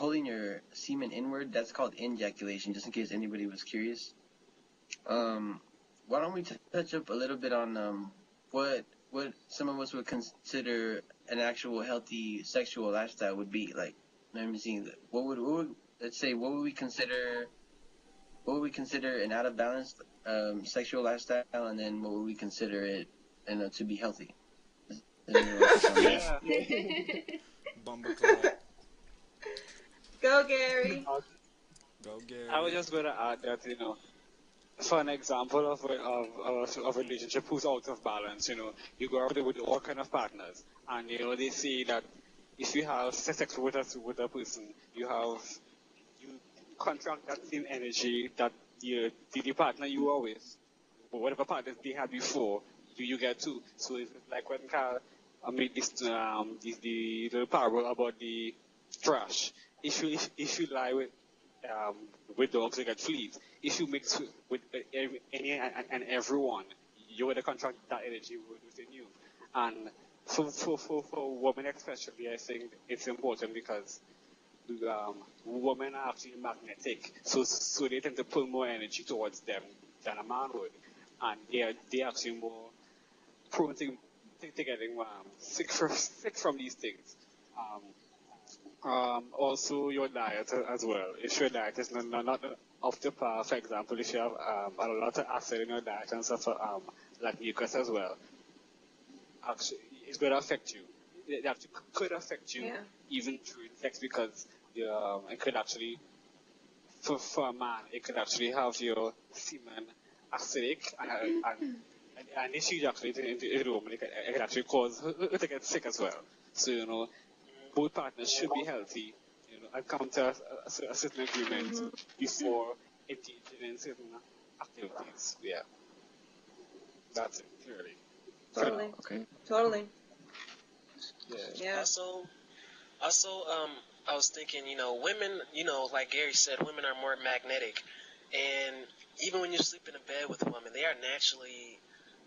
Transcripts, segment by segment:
holding your semen inward. That's called ejaculation. Just in case anybody was curious. Why don't we touch up a little bit on what some of us would consider an actual healthy sexual lifestyle would be like. Let me see. Let's say what would we consider an out of balance sexual lifestyle, and then what would we consider it to be healthy? Yeah. Bumbleclad. Go, Gary. Go Gary. I was just going to add that, for an example of a relationship who's out of balance, you go out there with all kind of partners, and they see that if you have sex with a person, you contract that same energy that the partner you are with, or whatever partners they had before, you get too. So it's like when Carl made this the little parable about the trash. If you lie with dogs, you get fleas. If you mix with any and everyone, you're going to contract that energy within you. And for women especially, I think it's important because women are actually magnetic, so they tend to pull more energy towards them than a man would, and they're actually more prone to getting sick from these things. Also your diet as well. If your diet is not up to par, for example, if you have a lot of acid in your diet and stuff like mucus as well, actually it's going to affect you. It actually could affect you even during sex because it could actually, for a man, it could actually have your semen acidic and if you actually into the woman, it can actually cause her to get sick as well. So, both partners should be healthy, and come to a certain agreement before engaging in certain activities. Yeah. That's it, clearly. Totally. Okay. Totally. Yeah. Also, I was thinking, women, like Gary said, women are more magnetic. And even when you sleep in a bed with a woman, they are naturally,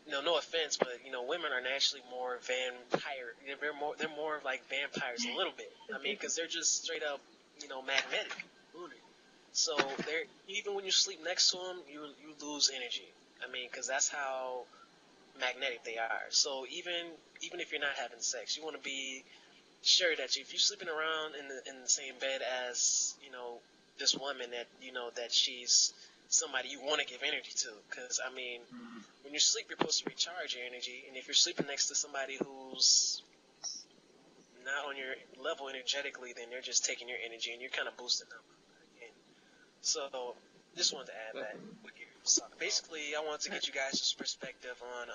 no offense, but, women are naturally more vampire. They're more like vampires a little bit. I mean, because they're just straight up, magnetic. So even when you sleep next to them, you lose energy. I mean, because that's how magnetic they are. So even if you're not having sex, you want to be sure that if you're sleeping around in the same bed as this woman that she's somebody you want to give energy to, because I mean when you sleep you're supposed to recharge your energy, and if you're sleeping next to somebody who's not on your level energetically, then they're just taking your energy and you're kind of boosting them again. So just wanted to add that. So basically I wanted to get you guys' perspective on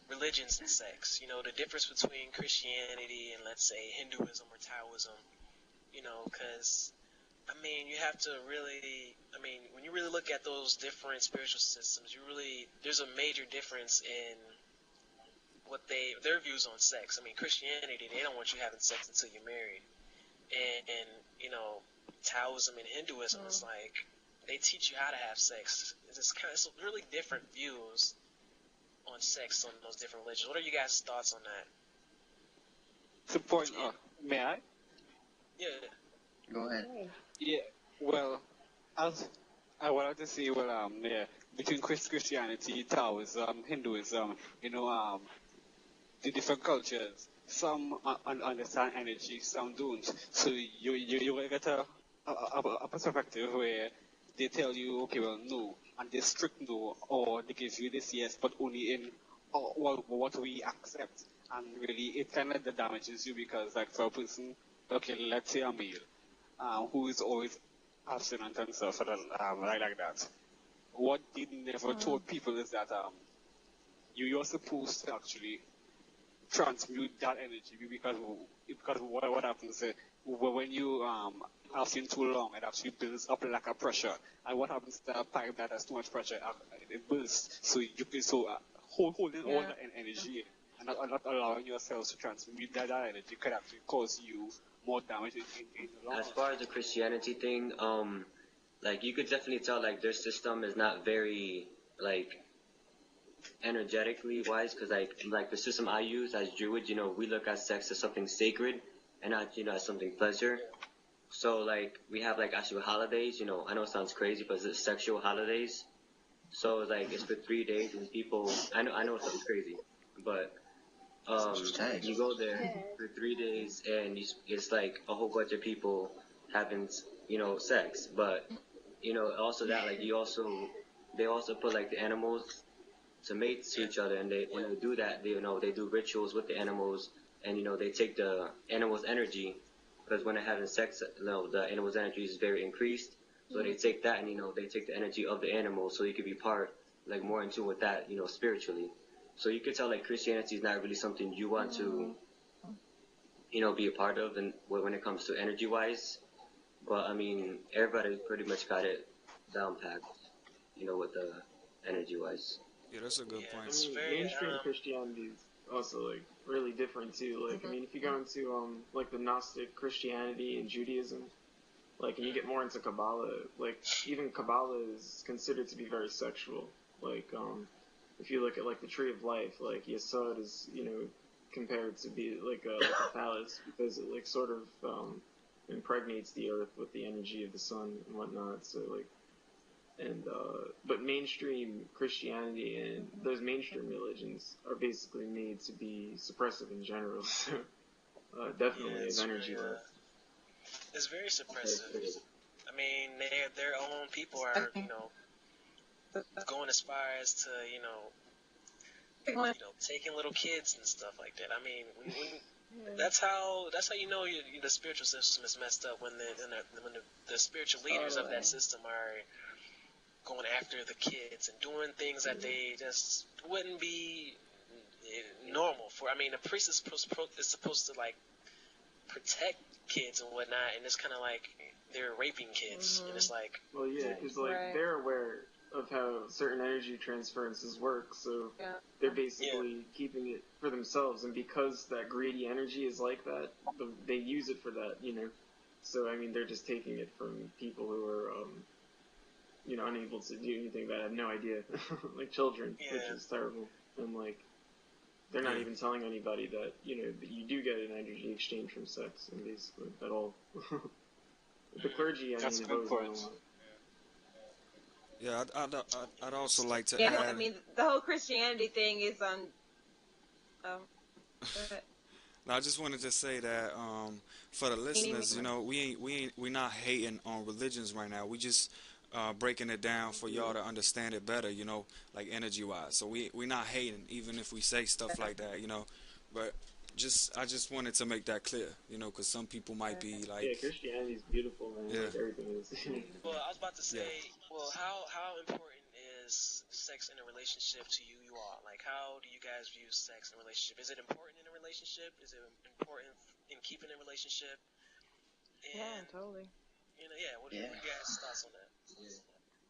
religions and sex, the difference between Christianity and, let's say, Hinduism or Taoism, because, I mean, you have to really, when you really look at those different spiritual systems, there's a major difference in what their views on sex. I mean, Christianity, they don't want you having sex until you're married, and Taoism and Hinduism is like, they teach you how to have sex. It's really different views on sex on those different religions. What are you guys' thoughts on that? Support. May I? Yeah. Go ahead. Yeah. Well, as I wanted to say, between Christianity, Taoism, Hinduism, the different cultures. Some understand energy, some don't. So you get a perspective where they tell you, okay, well, no, and they strict no, or they give you this yes, but only in what we accept. And really, it kind of damages you because, like, for a person, okay, let's say a male, who is always abstinent and stuff like that. What they never told people is that you're supposed to actually transmute that energy because what happens is when you abstain too long, it actually builds up like a pressure. And what happens to a pipe that has too much pressure? It bursts. So holding all that energy and not allowing yourself to transmute that energy could actually cause you more damage in the long run. As far as the Christianity thing, like you could definitely tell like their system is not very like energetically wise, because like the system I use as Druid, we look at sex as something sacred and not as something pleasure. So like we have like actual holidays. You know, I know it sounds crazy, but it's sexual holidays. So like it's for 3 days, and people. I know it sounds crazy, but you go there for 3 days, and it's like a whole bunch of people having sex. But also that like they also put like the animals to mate to each other, and they when they do that, they do rituals with the animals, and they take the animals' energy, because when they're having sex, the animals' energy is very increased. So they take that, and they take the energy of the animal, so you could be part, like, more in tune with that, spiritually. So you could tell like Christianity is not really something you want to be a part of, and when it comes to energy wise. But I mean, everybody pretty much got it down packed, with the energy wise. Yeah, that's a good Yeah, point. I it's mean, very mainstream Christianity is also like really different too. Like, I mean, if you go into like the Gnostic Christianity and Judaism, like, and you get more into Kabbalah, like, even Kabbalah is considered to be very sexual. Like, if you look at like the Tree of Life, like Yesod is, compared to be like a phallus, because it like sort of impregnates the earth with the energy of the sun and whatnot. So like, and but mainstream Christianity and those mainstream religions are basically made to be suppressive in general. So definitely it's of energy very, left. it's very suppressive. I mean, their own people are, going as far as to, taking little kids and stuff like that. I mean, that's how the spiritual system is messed up when the spiritual leaders of that system are going after the kids and doing things that they just wouldn't be normal for. I mean, a priest is supposed to like protect kids and whatnot, and it's kind of like they're raping kids, and it's like, well, yeah, because like they're aware of how certain energy transferences work, so they're basically keeping it for themselves, and because that greedy energy is like that, they use it for that, So I mean, they're just taking it from people who are, unable to do anything that have no idea, like children, which is terrible, and like they're not even telling anybody that that you do get an energy exchange from sex, and basically at all. The clergy, I That's mean, a have good always point. known. Yeah, I'd also like to Yeah, add. I mean, the whole Christianity thing is on. Go ahead. I just wanted to say that for the listeners, we not hating on religions right now. We just breaking it down for y'all to understand it better, like energy wise. So we not hating, even if we say stuff like that, But I just wanted to make that clear, because some people might be Yeah, like, Christianity is beautiful, man. yeah, Like everything is. well, I was about to say, yeah. well, how important is sex in a relationship to you all? Like, how do you guys view sex in a relationship? Is it important in a relationship? Is it important in keeping a relationship? And, Totally. what are you guys' thoughts on that?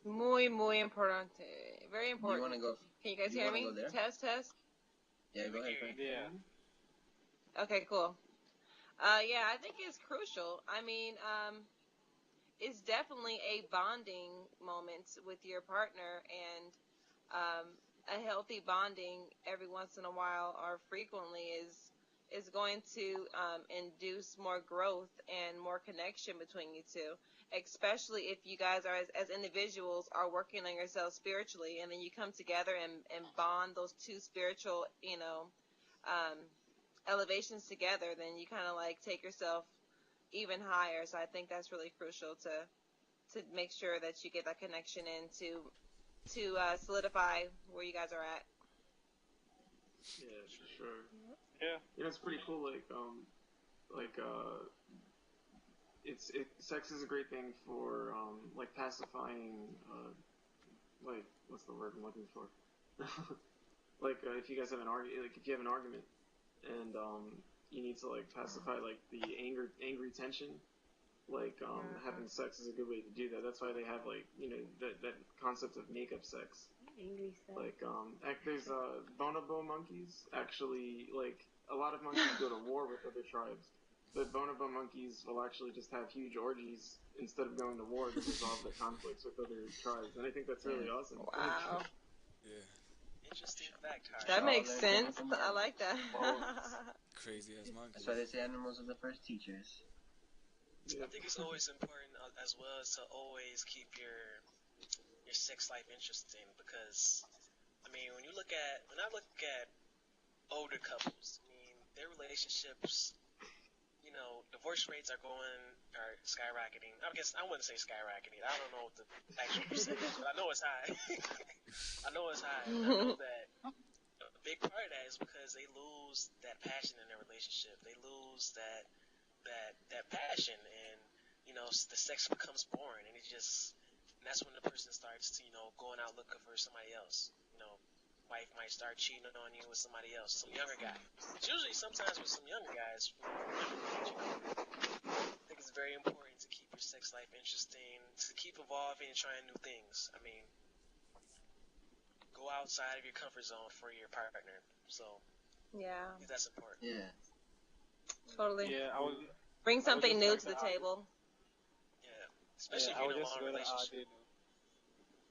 Muy importante. Very Do you want important. to go? Can you guys Do you hear want to me? go there? Test. Yeah, go ahead. Yeah. Okay, cool. Yeah, I think it's crucial. I mean, it's definitely a bonding moment with your partner, and a healthy bonding every once in a while or frequently is going to induce more growth and more connection between you two, especially if you guys are as individuals are working on yourselves spiritually, and then you come together and bond those two spiritual um, elevations together. Then you kind of like take yourself even higher. So I think that's really crucial to make sure that you get that connection in to solidify where you guys are at. Yeah, for sure. Yeah. It's pretty cool. Sex is a great thing for like pacifying. Like, what's the word I'm looking for? Like, if you guys have an argument, like if you have an argument, and you need to like pacify like the angry tension. Like, having sex is a good way to do that. That's why they have like that concept of makeup sex. Angry sex. Like, there's bonobo monkeys. Actually, like a lot of monkeys go to war with other tribes, but bonobo monkeys will actually just have huge orgies instead of going to war to resolve their conflicts with other tribes. And I think that's really awesome. Wow. Yeah, Interesting fact, Harsh. That All makes learn sense. from I like that. crazy as monkeys. That's why they say animals are the first teachers. Yeah. I think it's always important as well as to always keep your sex life interesting because I mean when I look at older couples, I mean their relationships, divorce rates are skyrocketing. I guess I wouldn't say skyrocketing. I don't know what the actual percentage, but I know it's high. I know it's high. And I know that a big part of that is because they lose that passion in their relationship. They lose that passion, and the sex becomes boring, and and that's when the person starts to going out looking for somebody else. Wife might start cheating on you with somebody else, some younger guy. It's usually sometimes with some younger guys from younger age. I think it's very important to keep your sex life interesting, to keep evolving and trying new things. I mean, go outside of your comfort zone for your partner. So Yeah, I think that's important. Yeah. totally. Yeah, Bring I would something just new like to to the add. table. Yeah, especially if I you're would in a just long going to add, relationship.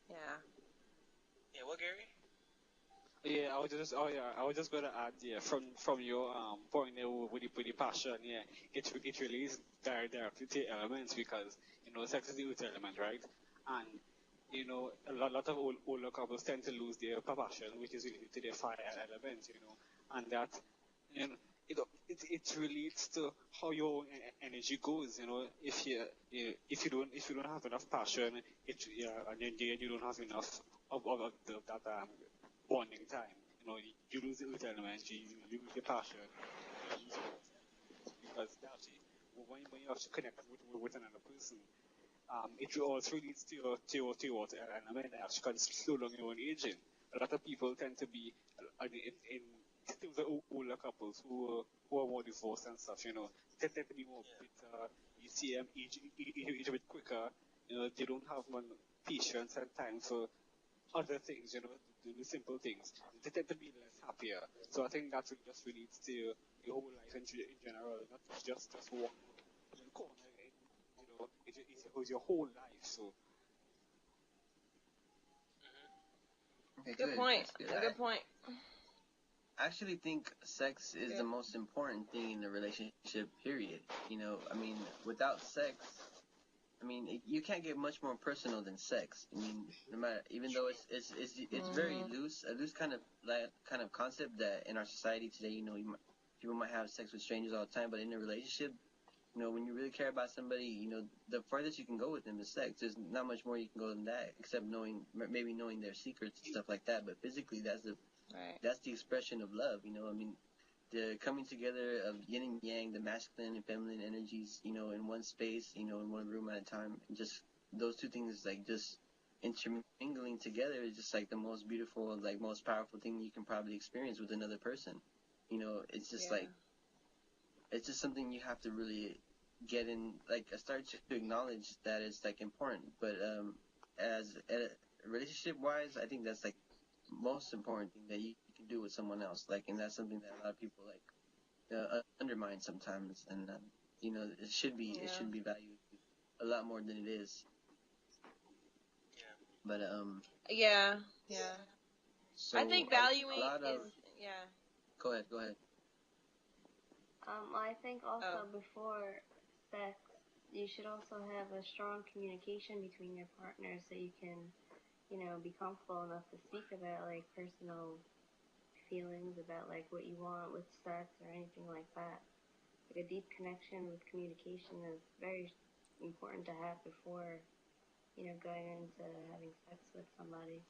Yeah. Yeah, what, Gary? Yeah, I was just going to add, yeah, from your point there with the passion, yeah, it really is directly to elements because sex is the root element, right? And lot of older couples tend to lose their passion, which is related to their fire element, and that you know it relates to how your energy goes, if you don't have enough passion, and then you don't have enough of that bonding time. You lose the youth element, you lose your passion, you lose because actually when you actually connect with another person, it also leads to your element actually can slow down your own aging. A lot of people tend to be in terms of older couples who are more divorced and stuff, tend to be more bitter. You see them age a bit quicker. They don't have much patience and time for other things, the simple things. They tend to be less happier. So I think that really just relates to your whole life in general, not just one corner. It's your whole life. So Okay, Good good. point. That's good. Good point. I actually think sex is the Good. most important thing in the relationship, period. I mean, without sex, I mean, you can't get much more personal than sex. I mean, no matter, even though it's very loose, a loose kind of concept that in our society today, people might have sex with strangers all the time, but in a relationship, when you really care about somebody, the farthest you can go with them is sex. There's not much more you can go than that, except maybe knowing their secrets and stuff like that. But physically, Right. that's the expression of love. I mean, the coming together of yin and yang, the masculine and feminine energies, in one space, in one room at a time. And just those two things, like, just intermingling together is just like the most beautiful, like, most powerful thing you can probably experience with another person. It's just Yeah. like, it's just something you have to really get in, like, start to acknowledge that it's, like, important. But as relationship wise, I think that's, like, most important thing that you can do with someone else. Like, and that's something that a lot of people, like, undermine sometimes. And it should be valued a lot more than it is. Yeah. But Yeah. Yeah. so I think a valuing lot is of yeah. go ahead, go ahead. I think also Oh. before sex, you should also have a strong communication between your partners so you can, be comfortable enough to speak about like personal feelings about like what you want with sex or anything like that. Like a deep connection with communication is very important to have before, going into having sex with somebody.